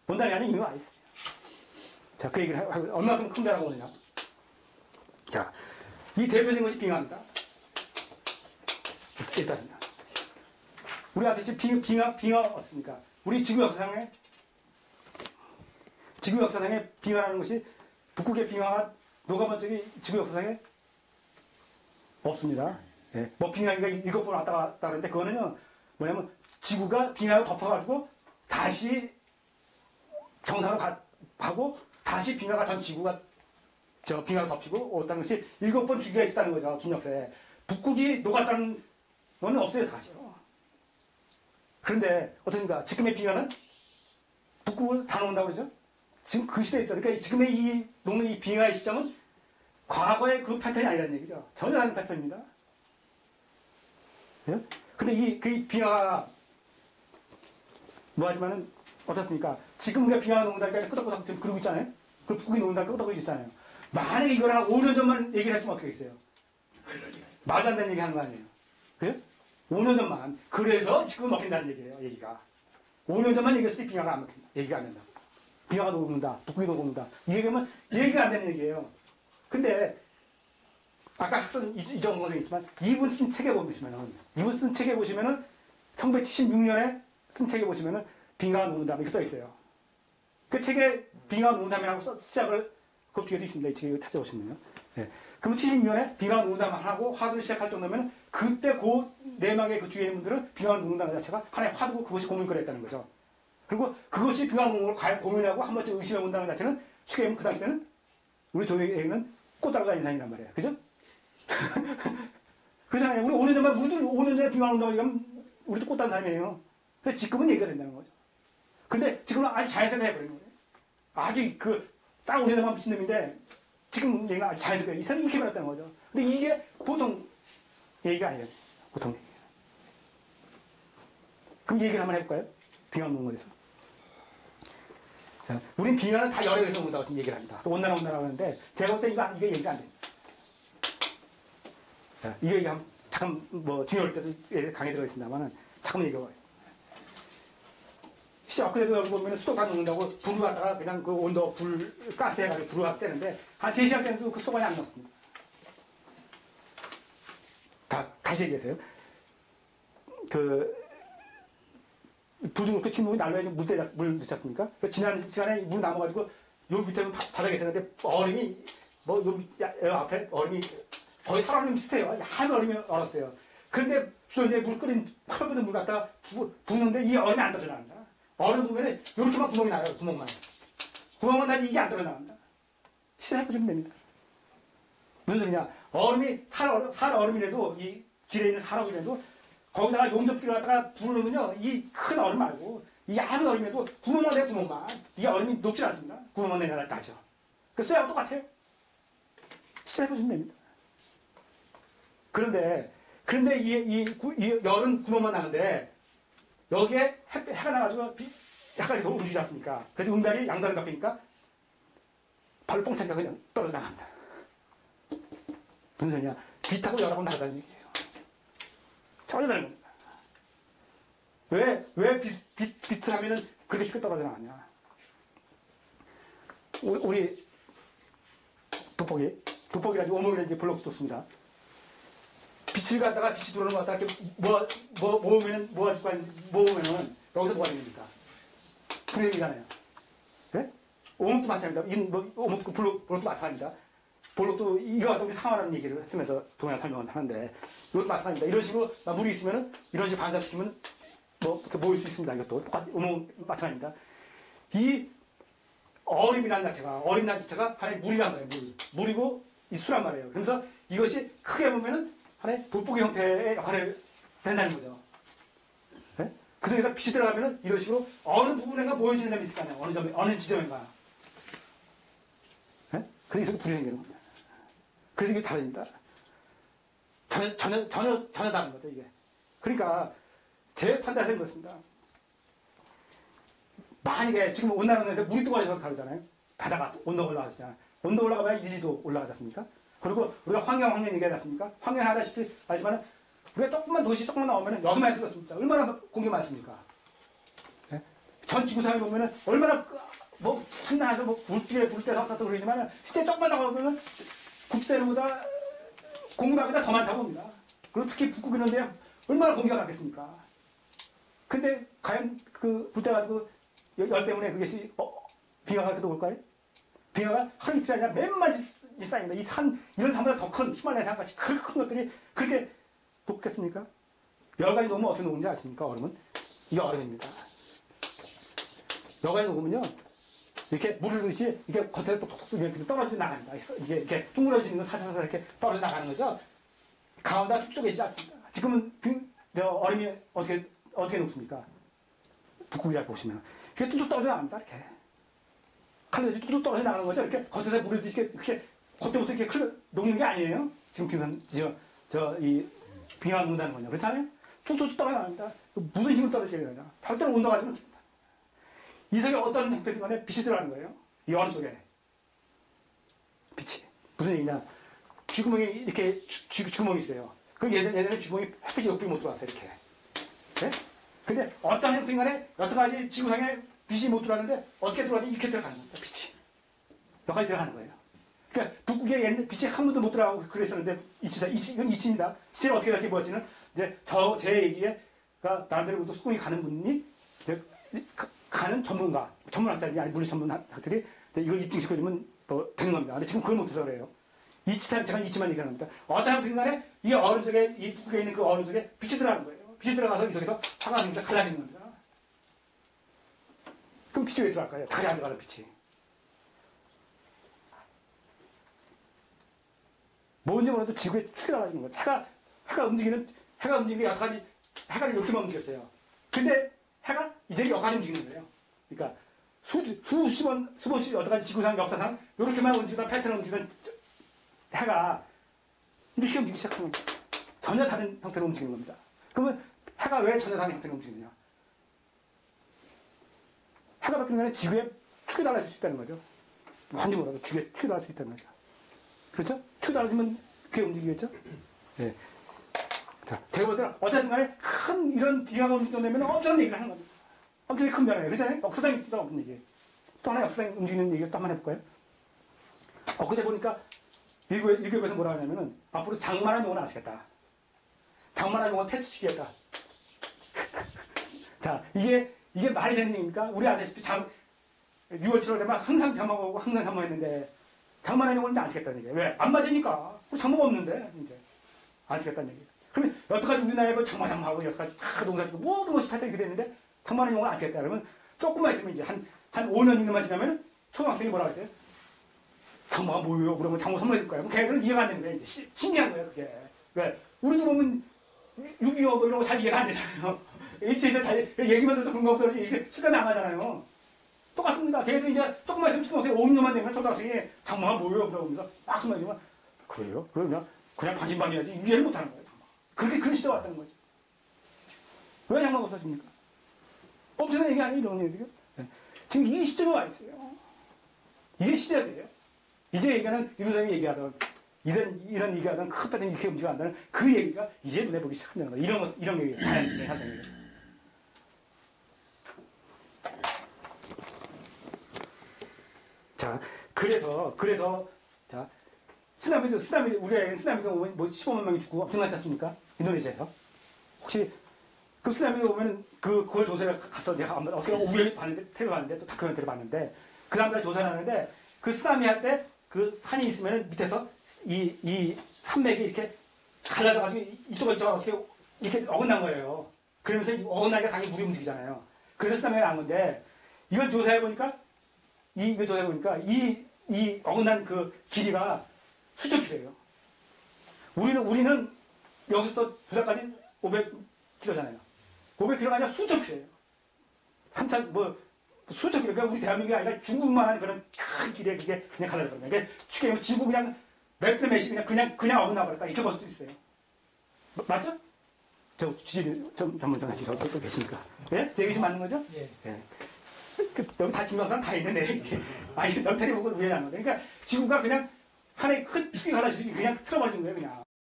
온다는 아닌 이유가 있어요. 자, 그 얘기를 하고, 얼마큼 큰 변화가 오느냐. 자, 이 대표적인 것이 빙하입니다. 일단, 우리한테 지금 빙하 없습니까? 우리 지구 역사상에 빙하라는 것이, 북극의 빙하가 녹아본 적이 지구 역사상에 없습니다. 예. 뭐 빙하기가 7번 왔다 갔다 그러는데, 그거는요, 뭐냐면, 지구가 빙하로 덮어가지고, 다시 정상으로 가고, 다시 빙하가 전 지구가 빙하로 덮치고 왔다는 것이 7번 주기가 있었다는 거죠. 긴 역사에. 북극이 녹았다는 건 없어요, 사실. 그런데 어떻습니까? 지금의 빙하는 북극을 다 녹는다고 그러죠? 지금 그 시대에 있어요. 그러니까 지금의 이 녹는 이 빙하의 시점은 과거의 그 패턴이 아니라는 얘기죠. 전혀 다른 패턴입니다. 예? 근데 그 빙하가 뭐하지만은 어떻습니까? 지금 우리가 빙하가 녹는다니까 끄덕끄덕 지금 그러고 있잖아요? 그 북극이 녹는다니까 끄덕끄덕 있잖아요. 만약에 이걸 한 5년 전만 얘기를 했으면 어떻게 했어요? 말도 안 되는 얘기 하는 거 아니에요? 그래요? 5년 전만. 그래서 지금 먹힌다는 얘기예요, 얘기가. 5년 전만 얘기했을 때 빙하가 안 먹힌다. 얘기가 안 된다. 빙하가 녹는다. 북극이 녹는다. 이 얘기하면 얘기가 안 되는 얘기예요. 근데, 아까 학생 이정원 선생님 있지만, 이분 쓴 책에 보시면은, 1976년에 쓴 책에 보시면은, 빙하가 녹는다. 이렇게 써 있어요. 그 책에 빙하가 녹는다면하고 시작을, 그 뒤에도 있습니다. 이 책을 찾아보시면요. 네. 그러면 76년에 빙하가 녹는다만 하고 화두를 시작할 정도면 그때 그 내막의 그 주위의 분들은 빙하가 녹는다는 자체가 하나의 화두고 그것이 고민거리였다는 거죠. 그리고 그것이 빙하가 녹는 걸 과연 고민하고 한 번쯤 의심해 본다는 자체는 쉽게 보면 그 당시에는 우리 조에게는 꽃다루가 인상이란 말이에요. 그죠? 그렇잖아요. 우리 5년 전만, 우리도 5년 전에 빙하가 녹는다고 얘기하면 우리도 꽃다는 사람이에요. 그래서 지금은 얘기가 된다는 거죠. 근데 지금은 아주 자연스럽게 해버리는 거예요. 아주 딱 5년 전만 미친 놈인데 지금 얘기가 아주 자연스럽게 이 사람이 이렇게 변했다는 거죠. 근데 이게 보통 얘기가 아니에요. 보통 얘기. 그럼 얘기를 한번 해볼까요? 빙하 녹는 거에서. 자, 우린 빙하는 다 열에 의해서 온다고 얘기를 합니다. 그래서 온난화라고 하는데 제가 볼 때 이게 얘기가 안 됩니다. 자, 이 얘기 한번 잠깐 중요할 때도 강의 들어있습니다만은 잠깐 얘기해보겠습니다. 엊그제도 여기 보면 수도가 녹는다고 불을 갖다가 그냥 그 온도 가스 해가지고 불을 갖다 떼는데 한 3시간 때도 그 수도관이 안 녹습니다. 다시 얘기해서요. 부중 침묵이 날려야지 물 넣지 않습니까? 지난 시간에 물 남아가지고 요 밑에 바닥에 있었는데 얼음이 요 앞에 얼음이 거의 살얼음 비슷해요. 한 얼음이 얼었어요. 그런데 수도에 물 끓인 물 갖다가 붓는데 이 얼음이 안 떨어져나간다. 얼음 보면은 요렇게만 구멍이 나요. 구멍만 나지 이게 안 떨어져나간다. 시도해보시면 됩니다. 무슨 소리냐? 얼음이 살얼음이라도 이 길에 있는 살얼음이라도 거기다가 용접기를 갖다가 불을 넣으면요 이 큰 얼음 말고 이 얇은 얼음에도 구멍만 내요. 구멍만. 이게 얼음이 녹지 않습니다. 구멍만 내려갈 하죠. 그 쇠하고 똑같아요. 시도해보시면 됩니다. 그런데 이 열은 구멍만 나는데 여기에 해가 나가지고 약간 이렇게 움직이지 않습니까? 그래서 음달이 양달을 바뀌니까 발로 뻥 차니까 그냥 떨어져 나갑니다. 무슨 소리냐? 빛하고 열하고 다르다는 얘기예요. 전혀 다른 겁니다. 왜 빛을 하면은 그렇게 쉽게 떨어져 나가냐? 우리 돋보기라든지 오목이라든지 블록도 좋습니다. 빛이 들어오는 것 갖다가 이렇게 모으면은 여기서 뭐가 됩니까? 불행이잖아요. 네? 오목도 마찬가지입니다. 오목도 블록도 마찬가지입니다. 블록도 이거 갖다 우리 상하라는 얘기를 쓰면서 동양 설명을 하는데 이것도 마찬가지입니다. 이런 식으로 물이 있으면은 이런 식으로 반사시키면 이렇게 모일 수 있습니다. 이것도 똑같이 오목 마찬가지입니다. 이 얼음이라는 자체가 하나의 물이란 말이에요. 물이고 이 수란 말이에요. 그래서 이것이 크게 보면은 하나의 돋보기 형태의 역할을 한다는 거죠. 네? 그 속에서 빛이 들어가면은 이런 식으로 어느 부분에가 모여지는 점이 있을 거 아니에요. 어느 지점인가. 네? 그래서 이 속에 불이 생기는 겁니다. 그래서 이게 다릅니다. 전혀 다른 거죠, 이게. 그러니까, 제 판단은 그렇습니다. 만약에 지금 온난화에서 물이 뜨거워져서 다르잖아요. 바다가 온도가 올라가잖아요. 온도 올라가면 1, 2도 올라가지 않습니까? 그리고 우리가 황영 얘기하지 않습니까? 황영 하다시피 알지만 우리가 조금만 도시 조금만 나오면 여기만 들었습니다. 얼마나 공기 많습니까? 네? 전 지구상에 보면은 얼마나 뭐 한나라서 뭐 굴뚝에 불때서 어떻다 그러지만 실제 조금만 나가보면 국대보다 공기방보다 더 많다고 봅니다. 그리고 특히 북극 이런 데 얼마나 공기가 많겠습니까? 근데 과연 그 불때 가지고 열 때문에 그것이 빙하가 그렇게 올까요? 빙하가 하루 이틀이 아니라 몇 마디 쌓입니다. 이 산, 이런 산보다 더 큰 히말라야 산같이 큰 것들이 그렇게 녹겠습니까? 열간이 녹으면 어떻게 녹는지 아십니까? 얼음은? 이게 얼음입니다. 열간이 녹으면요, 이렇게 물 흐르듯이 이렇게 겉에 톡톡톡 이렇게 떨어져 나갑니다. 이게 이렇게 둥그러지는 거 사사사 이렇게 떨어져 나가는 거죠. 가운데가 쭉 쪼개지지 않습니다. 지금은 얼음이 어떻게 녹습니까? 북극이라 보시면. 이게 뚝뚝 떨어져 나갑니다. 이렇게. 칼로 뚝뚝 떨어져 나가는 거죠. 이렇게 겉에서 물이 이렇게 겉에부터 이렇게 녹는 게 아니에요. 지금 이 빙하 녹는다는 거냐. 그렇잖아요? 뚝뚝 떨어져 나갑니다. 무슨 힘을 떨어지게 되냐. 절대로 온도가 좀 줍니다. 이 속에 어떤 형태든 간에 빛이 들어가는 거예요. 이 얼음 속에. 빛이. 무슨 얘기냐. 쥐구멍이 이렇게 쥐구멍이 있어요. 그럼 얘네는 쥐구멍이 햇빛이 여기 못 들어왔어요. 이렇게. 네? 근데 어떤 형태든 간에 여태까지 지구상에 빛이 못 들어왔는데 어떻게 들어가는지 이렇게 들어가는 겁니다. 빛이. 여기까지 들어가는 거예요. 그러니까 북극에 옛날 빛이 한 번도 못 들어가고 그랬었는데 이건 이치입니다. 실제로 어떻게 될지 뭐지는 이제 제 얘기에 나름대로 수능이 가는 분이 이제 가는 전문학자들이 아니 물리 전문학들이 이걸 입증시켜주면 되는 겁니다. 근데 지금 그걸 못해서 그래요. 제가 이치만 얘기하는 겁니다. 어떤 형태든 간에 이 얼음 속에 이 북극에 있는 그 얼음 속에 빛이 들어가는 거예요. 빛이 들어가서 이 속에서 화가 갈라지는 겁니다. 그럼 빛이 왜 들어갈까요? 달에 안 들어가는 빛이. 뭔지 몰라도 지구에 축이 달라지는 거예요. 해가 움직이는 게 여기까지 해가 이렇게만 움직였어요. 근데 해가 이제 여기까지 움직이는 거예요. 그러니까 수십번 여태까지 지구상 역사상 이렇게만 움직이던 패턴을 움직이던 해가 이렇게 움직이기 시작하는 거예요. 전혀 다른 형태로 움직이는 겁니다. 그러면 해가 왜 전혀 다른 형태로 움직이느냐? 해가 바뀌는 거는 지구에 축이 달라질 수 있다는 거죠. 뭔지 몰라도 지구에 축이 달라질 수 있다는 거죠. 그렇죠? 축이 달라지면 그게 움직이겠죠? 네. 자, 제가 볼 때는 어쨌든 간에 큰 이런 빙하가 움직이면 엄청난 얘기를 하는 겁니다. 엄청나게 큰 변화예요. 그렇잖아요? 역사상에 있다 없는 얘기예요. 또 하나 역사상에 움직이는 얘기를 또 한번 해볼까요? 그제 보니까 일교에서 뭐라 하냐면은 앞으로 장만한 용어는 안 쓰겠다. 장만한 용어 테스트시키겠다. 자, 이게 말이 되는 얘기입니까? 우리 아시다시피 6월, 7월 되면 항상 장마가 오고 항상 장마했는데 장만한 용어는 이제 안 쓰겠다는 얘기예요. 왜? 안 맞으니까. 장마가 없는데 이제 안 쓰겠다는 얘기예요. 그러면 여태까지 우리나라에 뭐 장마하고 여태까지 다 농사짓고 모든 것이 패턴이 이렇게 됐는데 장만한 용어는 안 쓰겠다. 그러면 조금만 있으면 이제 한 5년 정도만 지나면 초등학생이 뭐라 그랬어요? 장마가 뭐예요? 그러면 장마 선물해줄 거예요. 걔들은 이해가 안 되는 거예요. 이제 신기한 거예요, 그게. 왜? 우리도 보면 6.25 뭐 이런 거 잘 이해가 안 되잖아요. 일체에서 다 얘기만 들어서 그런 거보다 이게 실감이 안 가잖아요. 똑같습니다. 걔들 이제 조금만 있으면 초등학생이 5년만 되면 초등학생이 장마가 뭐예요? 그러면서 막 숨어지면 그래요? 그러면 그냥 반신반의하지 이해를 못하는 거예요. 장마. 그런 시대가 왔다는 거죠. 왜 장마가 없어집니까? 엄청난 얘기 아니에요? 이런 얘기가? 네. 지금 이 시점에 와 있어요. 이게 시대예요. 이제 얘기하는 이 선생님이 얘기하던 이런 얘기하던 큰 패턴이 이렇게 움직여간다는 그 얘기가 이제 눈에 보기 시작한다는 거예요. 이런 얘기예요. 자연의 현상이에요. 자, 그래서 자, 쓰나미도 우리가 쓰나미도 뭐 15만 명이 죽고 엄청나지 않습니까? 인도네시아에서. 혹시 그 쓰나미가 오면 그걸 조사를 가서 내가 어떻게 우연히 봤는데 텔레비 봤는데 또 다큐멘터리 봤는데 그 사람들 조사를 하는데 그 쓰나미 할 때 그 산이 있으면 밑에서 이 산맥이 이렇게 갈라져가지고 이쪽과 어떻게 이렇게 어긋난 거예요. 그러면서 어긋나니까 당연히 물이 움직이잖아요. 그래서 쓰나미가 난 건데 이걸 조사해보니까 이 어긋난 그 길이가 수천 킬로예요. 우리는 여기서 부산까지 500km잖아요. 500km가 아니라 수천 킬로예요. 수천 킬로. 그러니까 우리 대한민국이 아니라 중국만한 그런 큰 길에 그게 그냥 갈라져버려요. 그러니까 쉽게 얘기하면 지구 그냥 몇 분의 몇이 그냥 어긋나 버렸다. 이렇게 볼 수도 있어요. 맞죠? 저 지질 전문가가 또 계십니까? 예? 제 얘기 좀 맞는 거죠? 예. 여기 다 증명상 다 있는데, 아니, 널테리 보고 왜 안 거죠? 그러니까 지구가 그냥 하나의 큰 축이 갈라지기 그냥 틀어버리는 거예요, 그냥.